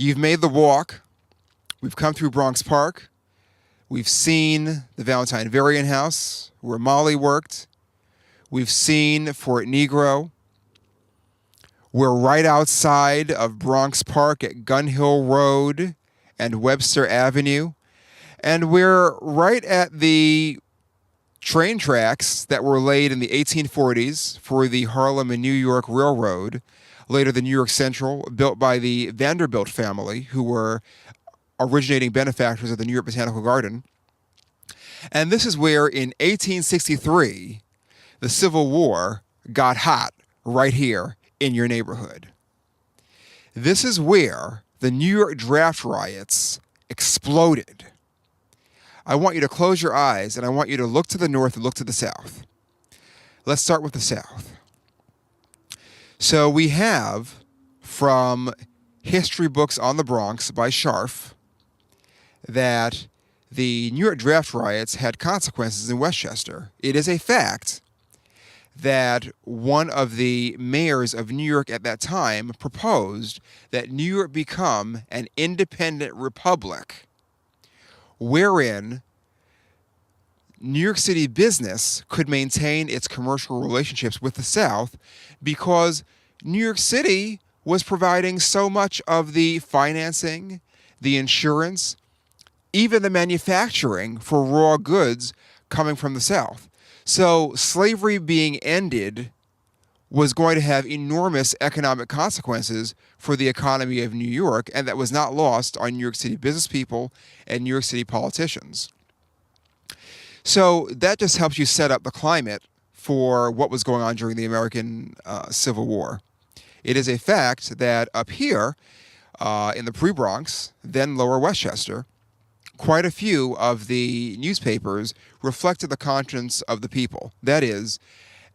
You've made the walk. We've come through Bronx Park. We've seen the Valentine Varian House, where Molly worked. We've seen Fort Negro. We're right outside of Bronx Park at Gun Hill Road and Webster Avenue. And we're right at the train tracks that were laid in the 1840s for the Harlem and New York Railroad, later the New York Central, built by the Vanderbilt family, who were originating benefactors of the New York Botanical Garden. And this is where, in 1863, the Civil War got hot right here in your neighborhood. This is where the New York draft riots exploded. I want you to close your eyes, and I want you to look to the north and look to the south. Let's start with the south. So we have, from History Books on the Bronx by Scharf, that the New York draft riots had consequences in Westchester. It is a fact that one of the mayors of New York at that time proposed that New York become an independent republic, wherein New York City business could maintain its commercial relationships with the South because New York City was providing so much of the financing, the insurance, even the manufacturing for raw goods coming from the South. So slavery being ended was going to have enormous economic consequences for the economy of New York, and that was not lost on New York City business people and New York City politicians. So that just helps you set up the climate for what was going on during the American Civil War. It is a fact that up here in the pre-Bronx, then Lower Westchester, quite a few of the newspapers reflected the conscience of the people. That is,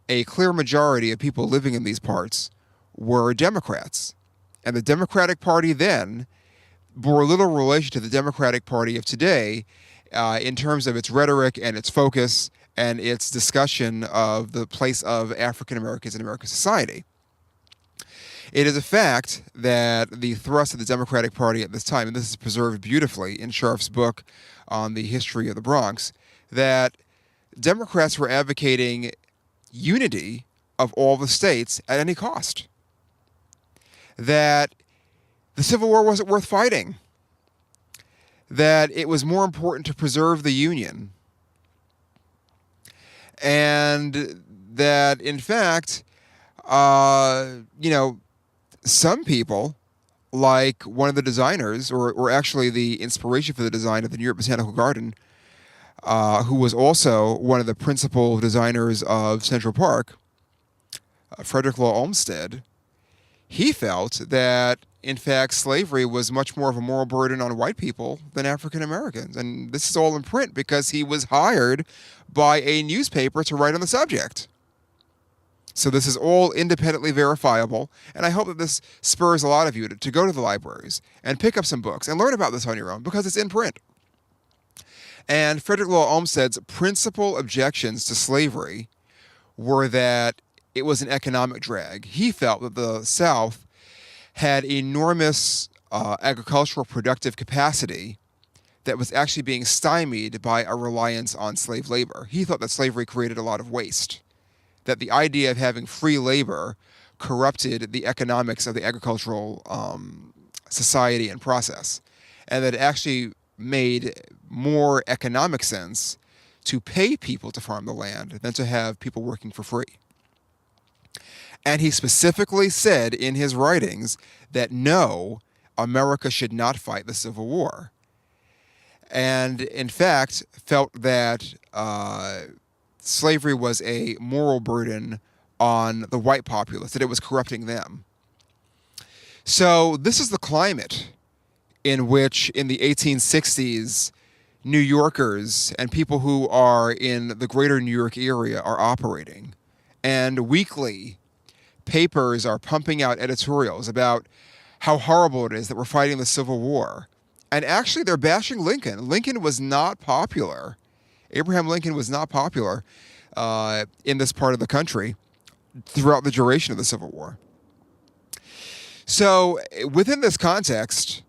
a clear majority of people living in these parts were Democrats. And the Democratic Party then bore little relation to the Democratic Party of today in terms of its rhetoric and its focus and its discussion of the place of African Americans in American society. It is a fact that the thrust of the Democratic Party at this time, and this is preserved beautifully in Scharf's book on the history of the Bronx, that Democrats were advocating unity of all the states at any cost. That the Civil War wasn't worth fighting. That it was more important to preserve the Union. And that, in fact, some people, like one of the designers, or actually the inspiration for the design of the New York Botanical Garden, who was also one of the principal designers of Central Park, Frederick Law Olmsted, he felt that, in fact, slavery was much more of a moral burden on white people than African Americans. And this is all in print because he was hired by a newspaper to write on the subject. So this is all independently verifiable, and I hope that this spurs a lot of you to go to the libraries and pick up some books and learn about this on your own because it's in print. And Frederick Law Olmsted's principal objections to slavery were that it was an economic drag. He felt that the South had enormous agricultural productive capacity that was actually being stymied by a reliance on slave labor. He thought that slavery created a lot of waste, that the idea of having free labor corrupted the economics of the agricultural society and process, and that it actually made more economic sense to pay people to farm the land than to have people working for free. And he specifically said in his writings that no, America should not fight the Civil War. And in fact, felt that slavery was a moral burden on the white populace, that it was corrupting them. So this is the climate in which, in the 1860s, New Yorkers and people who are in the greater New York area are operating. And weekly, papers are pumping out editorials about how horrible it is that we're fighting the Civil War. And actually, they're bashing Lincoln. Lincoln was not popular. Abraham Lincoln was not popular in this part of the country throughout the duration of the Civil War. So within this context,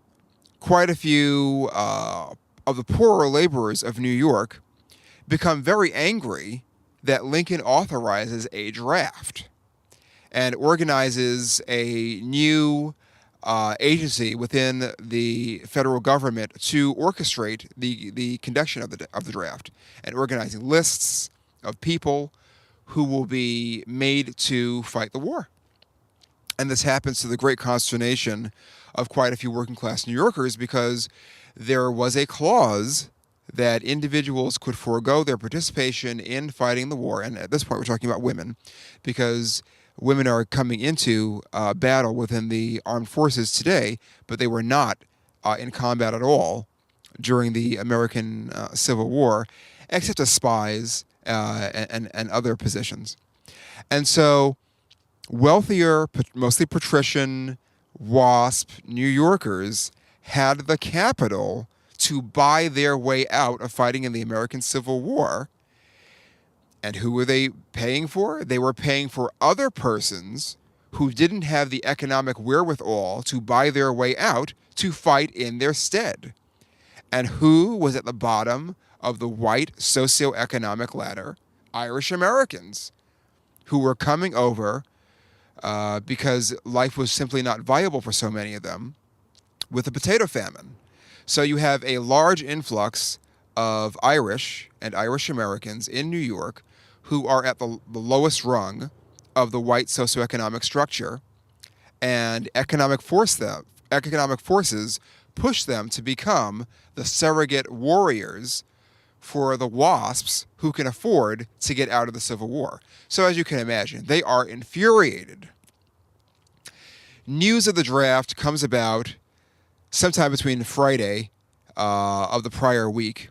quite a few of the poorer laborers of New York become very angry that Lincoln authorizes a draft and organizes a new agency within the federal government to orchestrate the conduction of the draft and organizing lists of people who will be made to fight the war. And this happens to the great consternation of quite a few working class New Yorkers because there was a clause that individuals could forego their participation in fighting the war. And at this point, we're talking about women because women are coming into battle within the armed forces today, but they were not in combat at all during the American Civil War, except as spies and other positions. And so wealthier, mostly patrician, WASP New Yorkers had the capital to buy their way out of fighting in the American Civil War. And who were they paying for? They were paying for other persons who didn't have the economic wherewithal to buy their way out to fight in their stead. And who was at the bottom of the white socioeconomic ladder? Irish Americans who were coming over because life was simply not viable for so many of them with the potato famine. So you have a large influx of Irish and Irish Americans in New York who are at the lowest rung of the white socioeconomic structure, and economic forces push them to become the surrogate warriors for the WASPs who can afford to get out of the Civil War. So as you can imagine, they are infuriated. News of the draft comes about sometime between Friday of the prior week,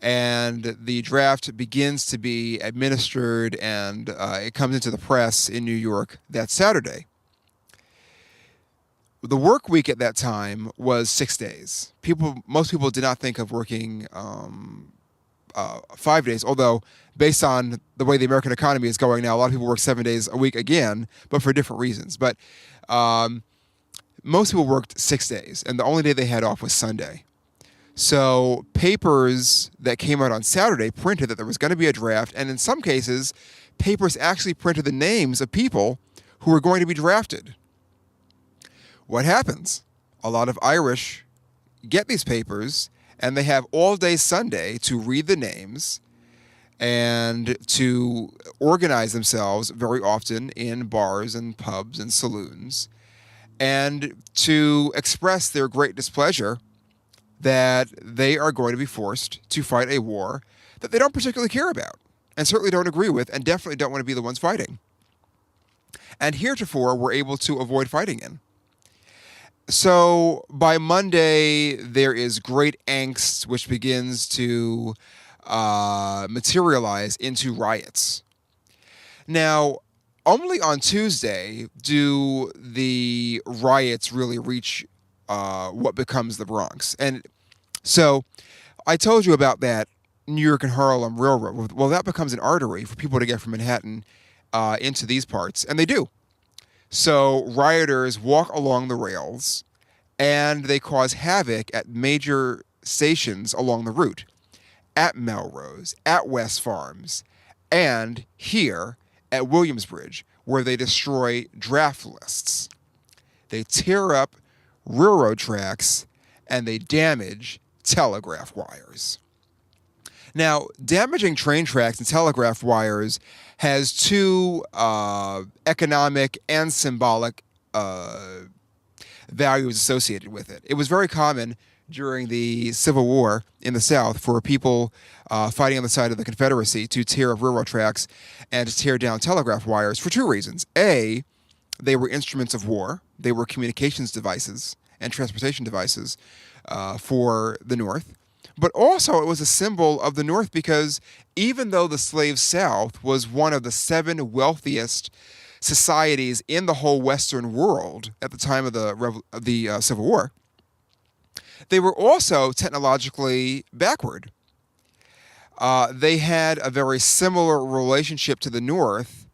and the draft begins to be administered, and it comes into the press in New York that Saturday. The work week at that time was 6 days. Most people did not think of working 5 days, although based on the way the American economy is going now, a lot of people work 7 days a week again, but for different reasons. But most people worked 6 days, and the only day they had off was Sunday. So papers that came out on Saturday printed that there was going to be a draft, and in some cases, papers actually printed the names of people who were going to be drafted. What happens? A lot of Irish get these papers, and they have all day Sunday to read the names and to organize themselves, very often in bars and pubs and saloons, and to express their great displeasure that they are going to be forced to fight a war that they don't particularly care about and certainly don't agree with and definitely don't want to be the ones fighting. And heretofore were able to avoid fighting in. So by Monday, there is great angst, which begins to materialize into riots. Now, only on Tuesday do the riots really reach what becomes the Bronx. And so I told you about that New York and Harlem Railroad. Well, that becomes an artery for people to get from Manhattan into these parts, and they do. So rioters walk along the rails, and they cause havoc at major stations along the route, at Melrose, at West Farms, and here at Williamsbridge, where they destroy draft lists. They tear up railroad tracks, and they damage telegraph wires. Now, damaging train tracks and telegraph wires has two economic and symbolic values associated with it. It was very common during the Civil War in the South for people fighting on the side of the Confederacy to tear up railroad tracks and to tear down telegraph wires for two reasons. A, they were instruments of war. They were communications devices and transportation devices for the North. But also it was a symbol of the North because even though the slave South was one of the 7 wealthiest societies in the whole Western world at the time of the Civil War, they were also technologically backward. They had a very similar relationship to the North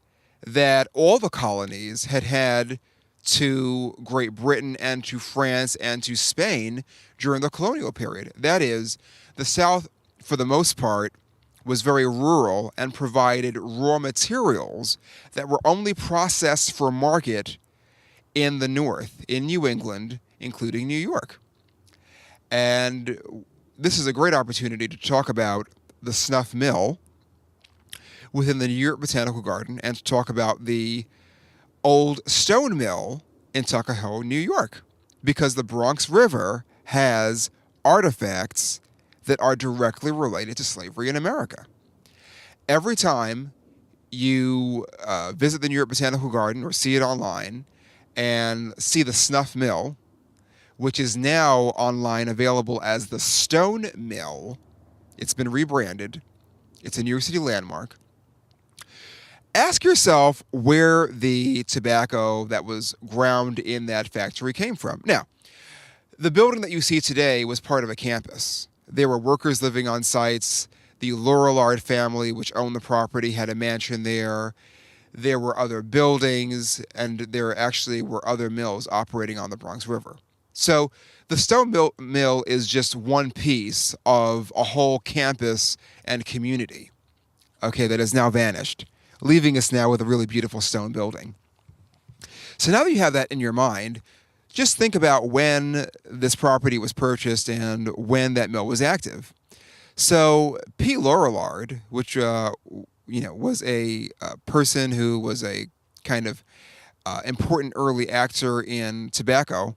that all the colonies had to Great Britain and to France and to Spain during the colonial period. That is, the South, for the most part, was very rural and provided raw materials that were only processed for market in the North, in New England, including New York. And this is a great opportunity to talk about the snuff mill within the New York Botanical Garden and to talk about the old stone mill in Tuckahoe, New York, because the Bronx River has artifacts that are directly related to slavery in America. Every time you visit the New York Botanical Garden or see it online and see the snuff mill, which is now online available as the Stone Mill, it's been rebranded, it's a New York City landmark. Ask yourself where the tobacco that was ground in that factory came from. Now, the building that you see today was part of a campus. There were workers living on sites. The Lorillard family, which owned the property, had a mansion there. There were other buildings, and there actually were other mills operating on the Bronx River. So the Stone Mill is just one piece of a whole campus and community, okay, that has now vanished, leaving us now with a really beautiful stone building. So now that you have that in your mind, just think about when this property was purchased and when that mill was active. So Pete Lorillard, which was a person who was a kind of important early actor in tobacco,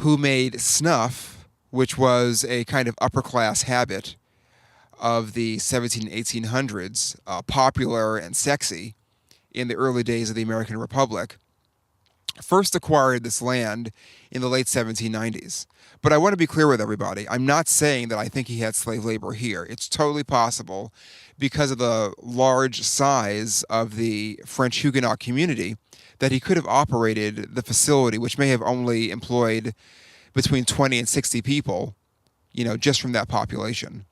who made snuff, which was a kind of upper class habit of the 17 and 1800s, popular and sexy in the early days of the American Republic, first acquired this land in the late 1790s. But I want to be clear with everybody. I'm not saying that I think he had slave labor here. It's totally possible, because of the large size of the French Huguenot community, that he could have operated the facility, which may have only employed between 20 and 60 people, just from that population.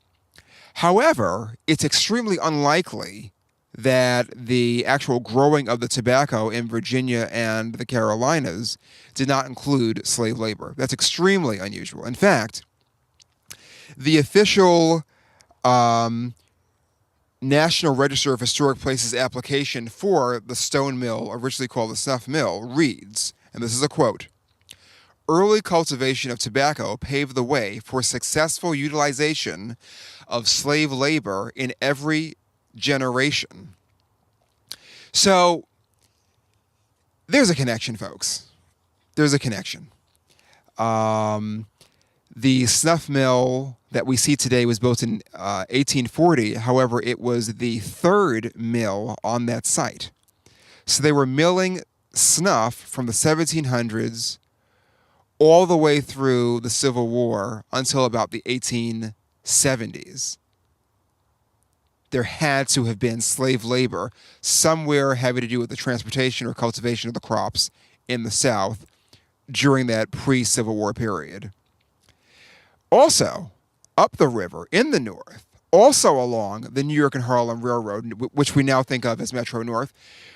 However, it's extremely unlikely that the actual growing of the tobacco in Virginia and the Carolinas did not include slave labor. That's extremely unusual. In fact, the official National Register of Historic Places application for the stone mill, originally called the snuff mill, reads, and this is a quote, "Early cultivation of tobacco paved the way for successful utilization of slave labor in every generation." So there's a connection, folks. There's a connection. The snuff mill that we see today was built in 1840. However, it was the third mill on that site. So they were milling snuff from the 1700s all the way through the Civil War until about the 1870s. There had to have been slave labor somewhere having to do with the transportation or cultivation of the crops in the South during that pre-Civil War period. Also, up the river in the north, also along the New York and Harlem Railroad, which we now think of as Metro North,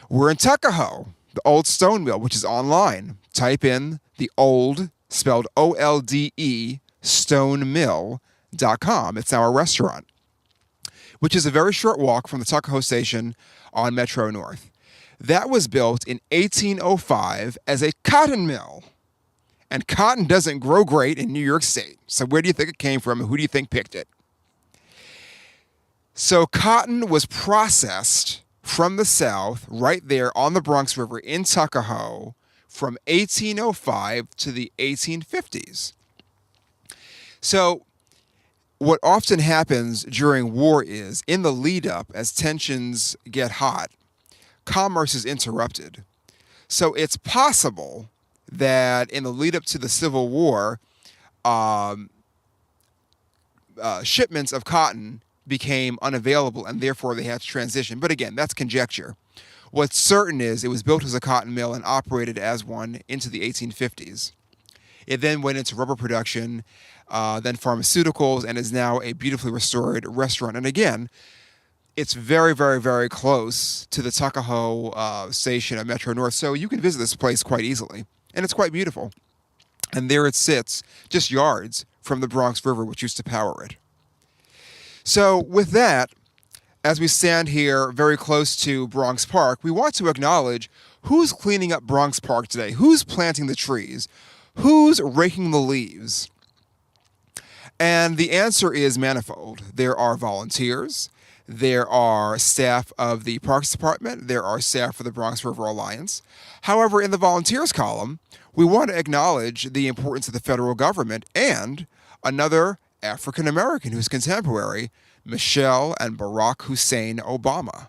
we're in Tuckahoe, the old stone mill, which is online. Type in the old, spelled OLDE, stonemill.com. It's now a restaurant, which is a very short walk from the Tuckahoe station on Metro North. That was built in 1805 as a cotton mill. And cotton doesn't grow great in New York State. So where do you think it came from, and who do you think picked it? So cotton was processed from the South right there on the Bronx River in Tuckahoe from 1805 to the 1850s. So what often happens during war is, in the lead up, as tensions get hot, commerce is interrupted. So it's possible that in the lead up to the Civil War, shipments of cotton became unavailable, and therefore they had to transition. But again, that's conjecture. What's certain is it was built as a cotton mill and operated as one into the 1850s. It then went into rubber production, then pharmaceuticals, and is now a beautifully restored restaurant. And again, It's very, very, very close to the Tuckahoe station of Metro North, so you can visit this place quite easily. And it's quite beautiful. And there it sits, just yards from the Bronx River, which used to power it. So with that, as we stand here very close to Bronx Park, we want to acknowledge who's cleaning up Bronx Park today, who's planting the trees, who's raking the leaves. And the answer is manifold. There are volunteers, there are staff of the Parks Department, there are staff of the Bronx River Alliance. However, in the volunteers column, we want to acknowledge the importance of the federal government and another African American who's contemporary, Michelle and Barack Hussein Obama.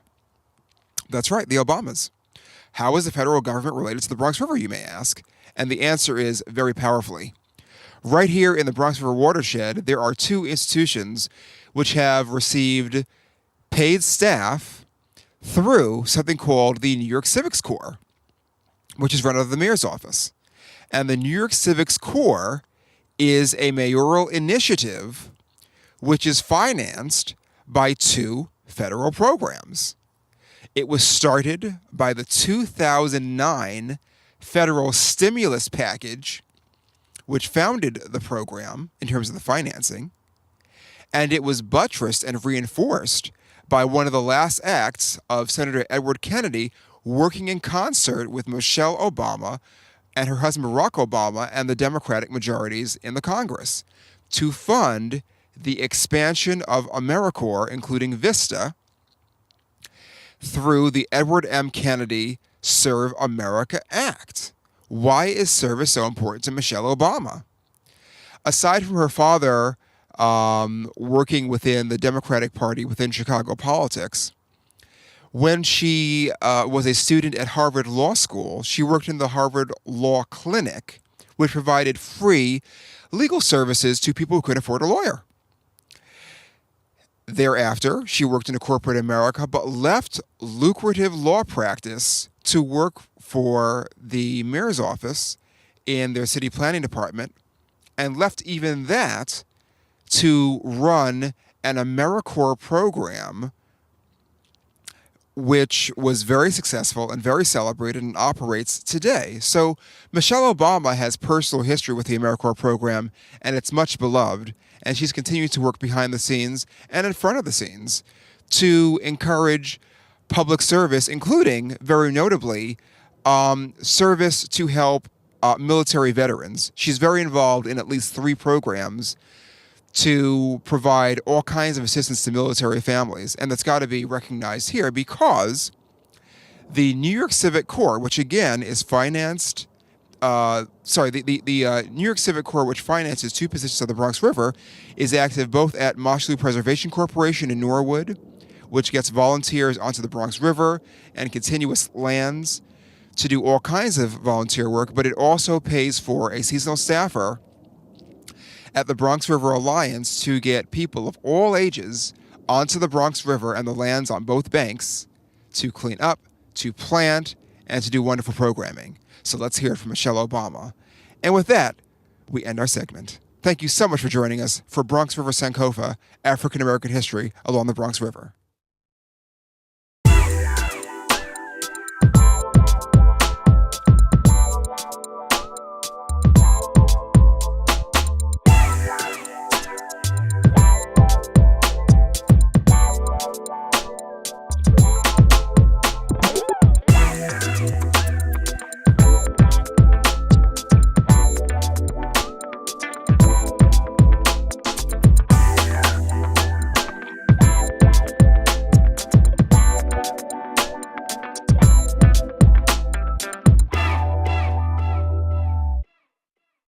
That's right, the Obamas. How is the federal government related to the Bronx River, you may ask? And the answer is very powerfully. Right here in the Bronx River watershed, there are two institutions which have received paid staff through something called the New York Civics Corps, which is run out of the mayor's office. And the New York Civics Corps is a mayoral initiative which is financed by two federal programs. It was started by the 2009 federal stimulus package, which founded the program in terms of the financing, and it was buttressed and reinforced by one of the last acts of Senator Edward Kennedy working in concert with Michelle Obama and her husband Barack Obama and the Democratic majorities in the Congress to fund the expansion of AmeriCorps, including VISTA, through the Edward M. Kennedy Serve America Act. Why is service so important to Michelle Obama? Aside from her father working within the Democratic Party within Chicago politics, when she was a student at Harvard Law School, she worked in the Harvard Law Clinic, which provided free legal services to people who couldn't afford a lawyer. Thereafter, she worked in corporate America, but left lucrative law practice to work for the mayor's office in their city planning department, and left even that to run an AmeriCorps program, which was very successful and very celebrated and operates today. So Michelle Obama has personal history with the AmeriCorps program, and it's much beloved. And she's continuing to work behind the scenes and in front of the scenes to encourage public service, including, very notably, service to help military veterans. She's very involved in at least 3 programs to provide all kinds of assistance to military families. And that's got to be recognized here because the New York Civic Corps, which again is financed, the New York Civic Corps, which finances 2 positions of the Bronx River, is active both at Mosholu Preservation Corporation in Norwood, which gets volunteers onto the Bronx River and continuous lands to do all kinds of volunteer work, but it also pays for a seasonal staffer at the Bronx River Alliance to get people of all ages onto the Bronx River and the lands on both banks to clean up, to plant, and to do wonderful programming. So let's hear it from Michelle Obama. And with that, we end our segment. Thank you so much for joining us for Bronx River Sankofa, African American History along the Bronx River.